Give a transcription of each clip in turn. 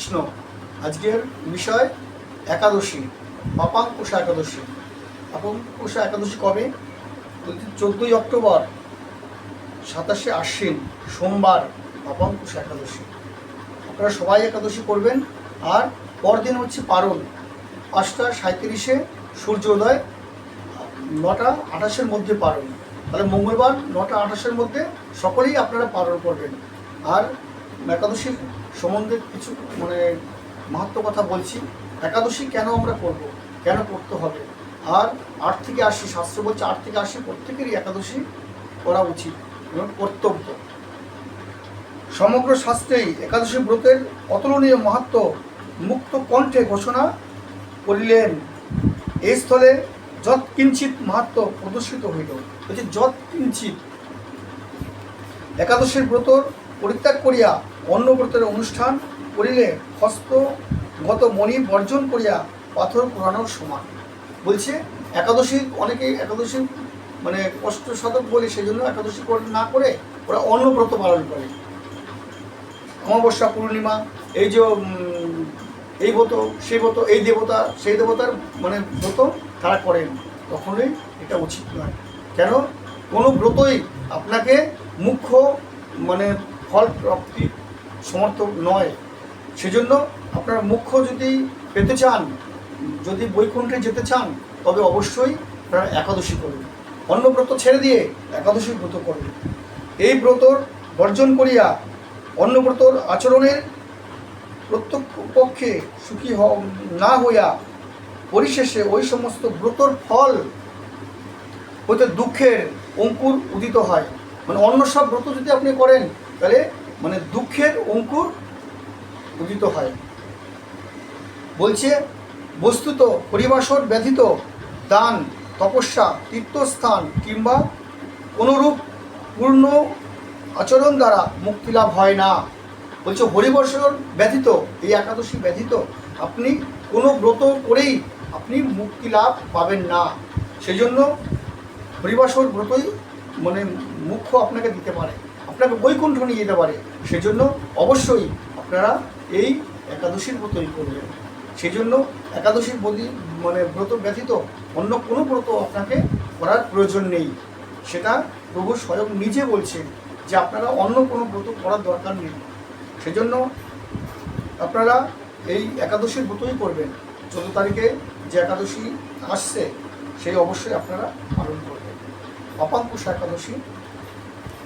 কৃষ্ণ। আজকের বিষয় একাদশী, পাপাঙ্কুশা একাদশী। পাপাঙ্কুশা একাদশী কবে? 14ই অক্টোবর, 27শে আশ্বিন, সোমবার পাপাঙ্কুশা একাদশী। আপনারা সবাই একাদশী করবেন। আর পরদিন হচ্ছে পারণ, 5টা 37-এ সূর্যোদয়, 9টা 28-এর মধ্যে পারণ। তাহলে মঙ্গলবার 9টা 28-এর মধ্যে সকলেই আপনারা পালন করবেন। আর একাদশীর সম্বন্ধে কিছু মাহাত্ম্য কথা বলছি। একাদশী কেন আমরা করব, কেন করতে হবে। আর 8 থেকে 80, শাস্ত্র বলছে 8 থেকে 80 প্রত্যেকেরই একাদশী করা উচিত এবং কর্তব্য। সমগ্র শাস্ত্রেই একাদশী ব্রতের অতুলনীয় মাহাত্ম্য মুক্ত কণ্ঠে ঘোষণা করিলেন। এই স্থলে যৎকিঞ্চিত মাহাত্ম্য প্রদর্শিত হইল। বলছে যৎকিঞ্চিত। একাদশীর ব্রত পরিত্যাগ করিয়া অন্য ব্রতের অনুষ্ঠান করিলে হস্তগত মণি বর্জন করিয়া পাথর পুরানোর সমান। বলছে একাদশী, অনেকেই একাদশী কষ্টসাধক বলে সেই জন্য একাদশী না করে ওরা অন্য ব্রত পালন করে। অমাবস্যা, পূর্ণিমা, এই যে এই ব্রত সেই ব্রত, এই দেবতা সেই দেবতার ব্রত তারা করেন, কখনোই এটা উচিত নয়। কেন? কোনো ব্রতই আপনাকে মুখ্য ফল প্রাপ্তি সমর্থ নয়। সেজন্য আপনার মুখ্য যদি পেতে চান, যদি বৈকুণ্ঠে যেতে চান, তবে অবশ্যই আপনারা একাদশী করুন। অন্য ব্রত ছেড়ে দিয়ে একাদশী ব্রত করুন। এই ব্রতর বর্জন করিয়া অন্য ব্রতর আচরণের প্রত্যক্ষ পক্ষে সুখী না হইয়া পরিশেষে ওই সমস্ত ব্রতর ফল হইতে দুঃখের অঙ্কুর উদিত হয়। অন্য সব ব্রত যদি আপনি করেন তাহলে দুঃখের অঙ্কুর উদিত হয়। বলছে বস্তুত পরিবাসর ব্যতীত দান, তপস্যা, তীর্থস্থান কিংবা কোনরূপ পূর্ণ আচরণ দ্বারা মুক্তি লাভ হয় না। বলছে হরিবর্ষণ ব্যতীত, এই একাদশী ব্যতীত আপনি কোনো ব্রত করেই আপনি মুক্তি লাভ পাবেন না। সেই জন্য হরিবাসর ব্রতই মুখ্য আপনাকে দিতে পারে, আপনাকে বৈকুণ্ঠ নিয়ে যেতে পারে। সেজন্য অবশ্যই আপনারা এই একাদশীর ব্রতই করবেন। সেই জন্য একাদশীর ব্রত ব্যতীত অন্য কোনো ব্রত আপনাকে করার প্রয়োজন নেই। সেটা প্রভু স্বয়ং নিজে বলছেন যে আপনারা অন্য কোনো ব্রত করার দরকার নেই। সেজন্য আপনারা এই একাদশীর ব্রতই করবেন। 14 তারিখে যে একাদশী আসছে সেই অবশ্যই আপনারা পালন করবেন। পাপাঙ্কুশা একাদশী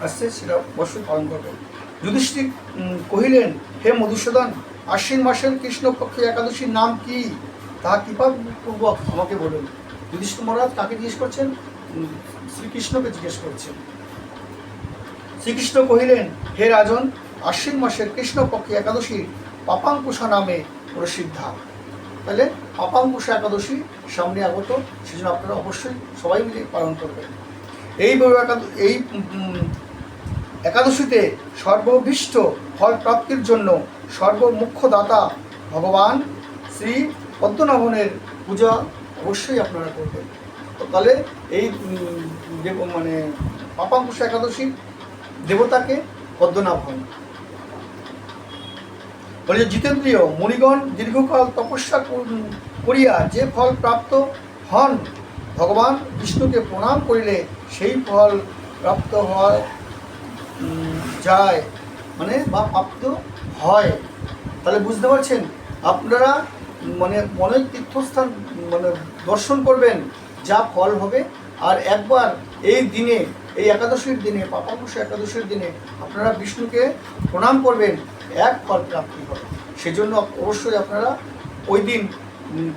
আসছে, সেটা অবশ্যই পালন করবেন। যুধিষ্ঠির কহিলেন, হে মধুসূদন, আশ্বিন মাসের কৃষ্ণপক্ষে একাদশীর নাম কি, তা কৃপাপূর্বক আমাকে বলুন। যুধিষ্ঠির মহারাজ কাকে জিজ্ঞেস করছেন? শ্রীকৃষ্ণকে জিজ্ঞেস করছেন। শ্রীকৃষ্ণ কহিলেন, হে রাজন, আশ্বিন মাসের কৃষ্ণপক্ষে একাদশী পাপাঙ্কুশা নামে প্রসিদ্ধা। তাহলে পাপাঙ্কুশা একাদশী সামনে আগত, সেজন্য আপনারা অবশ্যই সবাই মিলে পালন করবেন। এই একাদশীতে সর্বভীষ্ট ফল প্রাপ্তির জন্য সর্বমুখ্য দাতা ভগবান শ্রী পদ্মনাভনের পূজা অবশ্যই আপনারা করবেন। তাহলে এই পাপাঙ্কুশা একাদশীর দেবতাকে পদ্মনাভন। বলে জিতেন্দ্রীয় মুনিগণ দীর্ঘকাল তপস্যা করিয়া যে ফল প্রাপ্ত হন, ভগবান বিষ্ণুকে প্রণাম করিলে সেই ফল প্রাপ্ত হয় যায় বা প্রাপ্ত হয়। তাহলে বুঝতে পারছেন, আপনারা মনের তীর্থস্থান দর্শন করবেন, যা ফল হবে। আর একবার এই দিনে, এই একাদশীর দিনে, পাপাঙ্কুশা একাদশীর দিনে আপনারা বিষ্ণুকে প্রণাম করবেন, এক ফল প্রাপ্তি হবে। সেজন্য অবশ্যই আপনারা ওই দিন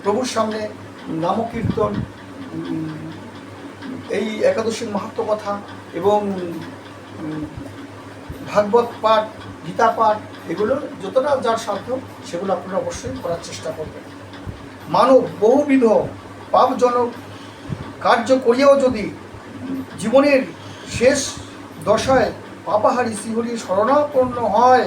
প্রভুর সামনে নামকীর্তন, এই একাদশীর মাহাত্ম্য কথা এবং ভাগবত পাঠ, গীতা পাঠ, এগুলো যতটা যার সাধ্য সেগুলো আপনারা অবশ্যই করার চেষ্টা করবেন। মানব বহুবিধ পাপজনক কার্য করিয়াও যদি জীবনের শেষ দশায় পাপাহারী শ্রীহরির শরণাপন্ন হয়,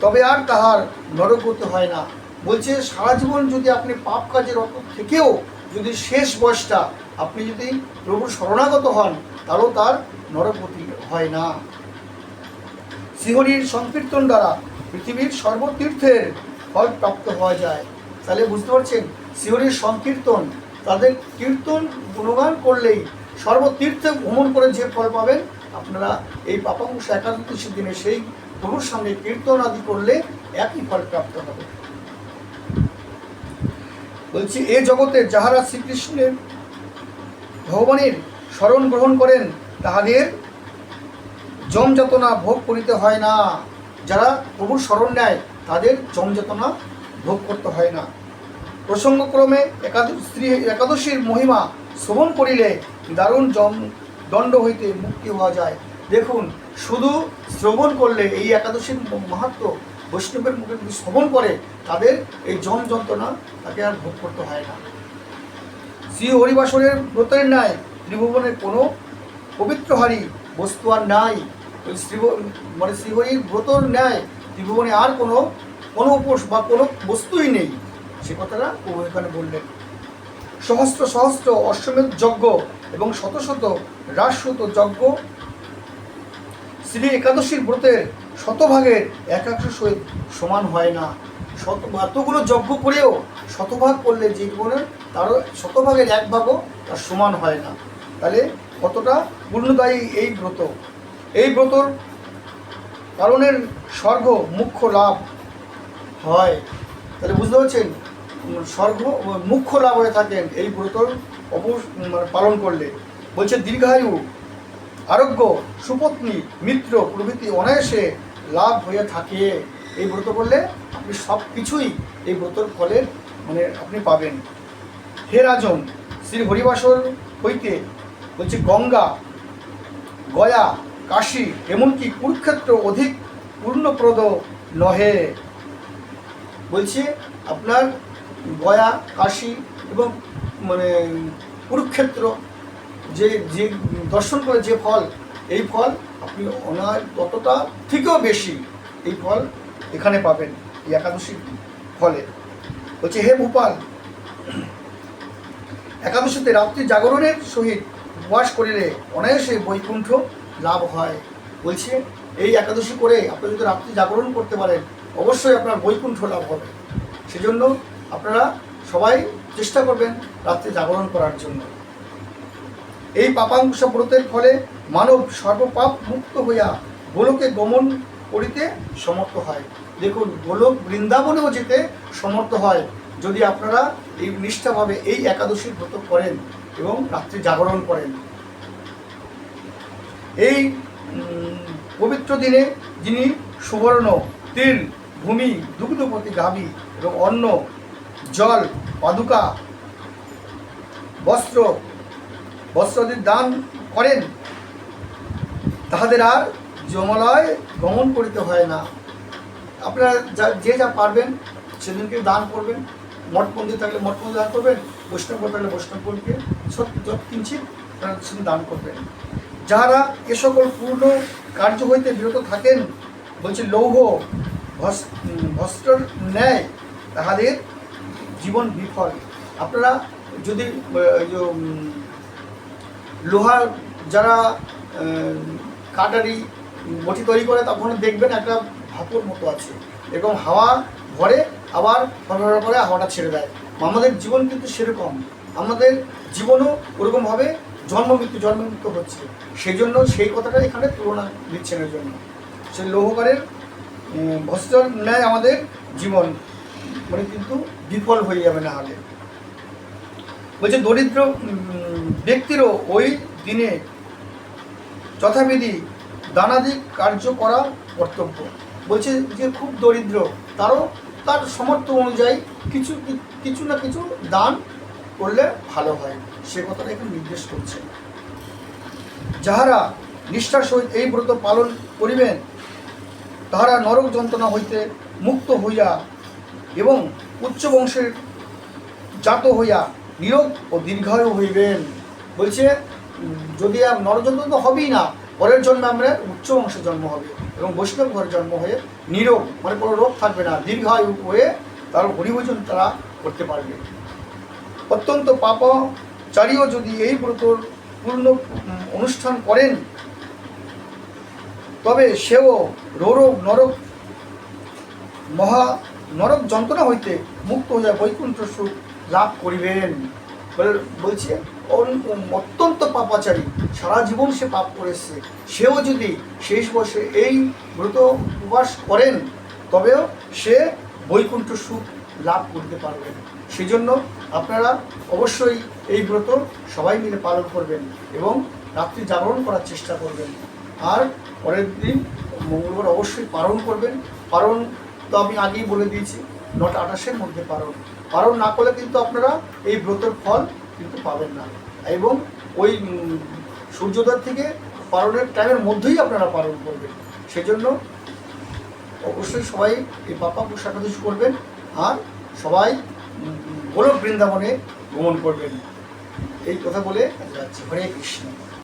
তবে আর তাহার নরকগতি হয় না। বলছে সারা জীবন যদি আপনি পাপ কাজের রত থেকেও যদি শেষ বয়সটা আপনি যদি প্রভুর শরণাগত হন, তাহলেও তার নরকগতি হয় না। শ্রীহরির সংকীর্তন দ্বারা পৃথিবীর সর্বতীর্থের ফল প্রাপ্ত হওয়া যায়। তাহলে বুঝতে পারছেন, শ্রীহরির সংকীর্তন, তাদের কীর্তন গুণগান করলেই সর্বতীর্থে ভ্রমণ করে যে ফল পাবেন, আপনারা এই পাপাংশ একাদশীর দিনে সেই প্রভুর সঙ্গে কীর্তন আদি করলে একই ফল প্রাপ্ত হবে। বলছি, এ জগতে যাহারা শ্রীকৃষ্ণের ভগবানের শরণ গ্রহণ করেন তাহাদের যমযাতনা ভোগ করিতে হয় না। যারা প্রভুর শরণ নেয় তাদের যমযাতনা ভোগ করতে হয় না। প্রসঙ্গক্রমে একাদশীর মহিমা শ্রবণ করিলে দারুণ দণ্ড হইতে মুক্তি হওয়া যায়। দেখুন, শুধু শ্রবণ করলে এই একাদশীর মাহাত্ম্য বৈষ্ণবের মুখে যদি শ্রবণ করে তাদের এই যম যন্ত্রণা তাকে আর ভোগ করতে হয় না। শ্রী হরিবাসরের ব্রতের ন্যায় ত্রিভুবনের কোনো পবিত্রহারী বস্তু আর নাই। শ্রীহরির ব্রতর ন্যায় ত্রিভুবনে আর কোনো উপোস বা কোনো বস্তুই নেই, সে কথাটা প্রভু এখানে বললেন। সহস্র সহস্র অশ্বমেধ যজ্ঞ এবং শত শত রাজসূত যজ্ঞ শ্রী একাদশীর ব্রতের শতভাগের একাংশ সহিত সমান হয় না। এতগুলো যজ্ঞ করেও শতভাগ করলে যে জীবনের তারও শতভাগের এক ভাগও তার সমান হয় না। তাহলে কতটা পূর্ণদায়ী এই ব্রত। এই ব্রতর কারণের স্বর্গ মুখ্য লাভ হয়। তাহলে বুঝতে পারছেন, স্বর্গ মুখ্য লাভ হয়ে থাকেন এই ব্রতর পালন করলে। বলছে দীর্ঘায়ু, আরোগ্য, সুপত্নী, মিত্র প্রভৃতি অনায়াসে লাভ হয়ে থাকে। এই ব্রত করলে আপনি সব কিছুই এই ব্রতর ফলের আপনি পাবেন। হে রাজন, শ্রী হরিবাসর হইতে বলছে গঙ্গা, গয়া, কাশী এমনকি কুরুক্ষেত্র অধিক পূর্ণপ্রদ নহে। বলছে আপনার গয়া, কাশী এবং কুরুক্ষেত্র যে দর্শন করে যে ফল, এই ফল আপনি ততটা থেকেও বেশি এই ফল এখানে পাবেন এই একাদশীর ফলে। বলছে হে ভূপাল, একাদশীতে রাত্রি জাগরণের সহিত উপবাস করিলে অনায়াসে বৈকুণ্ঠ লাভ হয়। বলছে এই একাদশী করে আপনি যদি রাত্রি জাগরণ করতে পারেন অবশ্যই আপনার বৈকুণ্ঠ লাভ হবে। সেজন্য আপনারা সবাই চেষ্টা করবেন রাত্রি জাগরণ করার জন্য। এই পাপাংশ ব্রতের ফলে মানব সর্বপাপ মুক্ত হইয়া গোলকে গমন করিতে সমর্থ হয়। দেখুন, গোলক বৃন্দাবনেও যেতে সমর্থ হয় যদি আপনারা এই নিষ্ঠাভাবে এই একাদশীর ব্রত করেন এবং রাত্রি জাগরণ করেন। এই পবিত্র দিনে যিনি সুবর্ণ, তিল, ভূমি, দুগ্ধপতি গাভী এবং অন্ন, জল, পাদুকা, বস্ত্রাদির দান করেন তাহাদের আর যমালয় গমন করিতে হয় না। আপনারা যা পারবেন সেদিনকে দান করবেন। মঠ মন্দির থাকলে মঠ মন্দির দান করবেন, বৈষ্ণব থাকলে বৈষ্ণবকে যত কিঞ্চিত আপনারা সেদিন দান করবেন। যাহারা এ সকল পূর্ণ কার্য হইতে বিরত থাকেন, বলছে লৌহ ভস্ত্রর ন্যায় তাহাদের জীবন বিফল। আপনারা যদি লোহার যারা কাটারি বটি তৈরি করে তখন দেখবেন একটা ভাপর মতো আছে, এরকম হাওয়া ভরে আবার ফরফর করে হাওয়াটা ছেড়ে দেয়। আমাদের জীবন কিন্তু সেরকম, আমাদের জীবনও ওরকমভাবে জন্ম মৃত্যু হচ্ছে। সেই জন্য সেই কথাটা এখানে তুলনা দিচ্ছেন। এর জন্য সেই লৌহকারের ভস্ত্রর ন্যায় আমাদের জীবন কিন্তু বিফল হয়ে যাবে না হলে। বলছে দরিদ্র ব্যক্তিরও ওই দিনে যথাবিধি দানাদি কার্য করা কর্তব্য। বলছে যে খুব দরিদ্র তারও তার সামর্থ্য অনুযায়ী কিছু না কিছু দান করলে ভালো হয়, সে কথাটা এখানে নির্দেশ করছে। যাহারা নিষ্ঠার সহিত এই ব্রত পালন করিবেন তাহারা নরক যন্ত্রণা হইতে মুক্ত হইয়া এবং উচ্চ বংশের জাত হইয়া নিরোগ ও দীর্ঘায়ু হইবেন। বলছে যদি নরযন্ত্রণা তো হবেই না, পরের জন্মে আমরা উচ্চ বংশের জন্ম হবে এবং বৈষ্ণব ঘরের জন্ম হয়ে নিরোগ কোনো রোগ থাকবে না, দীর্ঘায়ু হয়ে তার হরিভোজন তারা করতে পারবে। অত্যন্ত পাপাচারীও যদি এই ব্রতর পূর্ণ অনুষ্ঠান করেন তবে সেও রৌরব নরক মহা নরক যন্ত্রণা হইতে মুক্ত হইয়া বৈকুণ্ঠ সুখ লাভ করিবেন। বলছে অত্যন্ত পাপাচারী, সারা জীবন সে পাপ করেছে, সেও যদি শেষ বর্ষে এই ব্রত উপবাস করেন তবেও সে বৈকুণ্ঠ সুখ লাভ করতে পারবেন। সেজন্য আপনারা অবশ্যই এই ব্রত সবাই মিলে পালন করবেন এবং রাত্রি জাগরণ করার চেষ্টা করবেন। আর পরের দিন মঙ্গলবার অবশ্যই পালন করবেন। পালন তো আমি আগেই বলে দিয়েছি, 9টা 28-এর মধ্যে পালন না করলে কিন্তু আপনারা এই ব্রতের ফল কিন্তু পাবেন না। এবং ওই সূর্যোদয় থেকে পালনের টাইমের মধ্যেই আপনারা পালন করবেন। সেজন্য অবশ্যই সবাই এই পাপা পুষ একাদশী করবেন আর সবাই গোলক বৃন্দাবনে ভ্রমণ করবেন। এই কথা বলে যাচ্ছি। হরে কৃষ্ণ।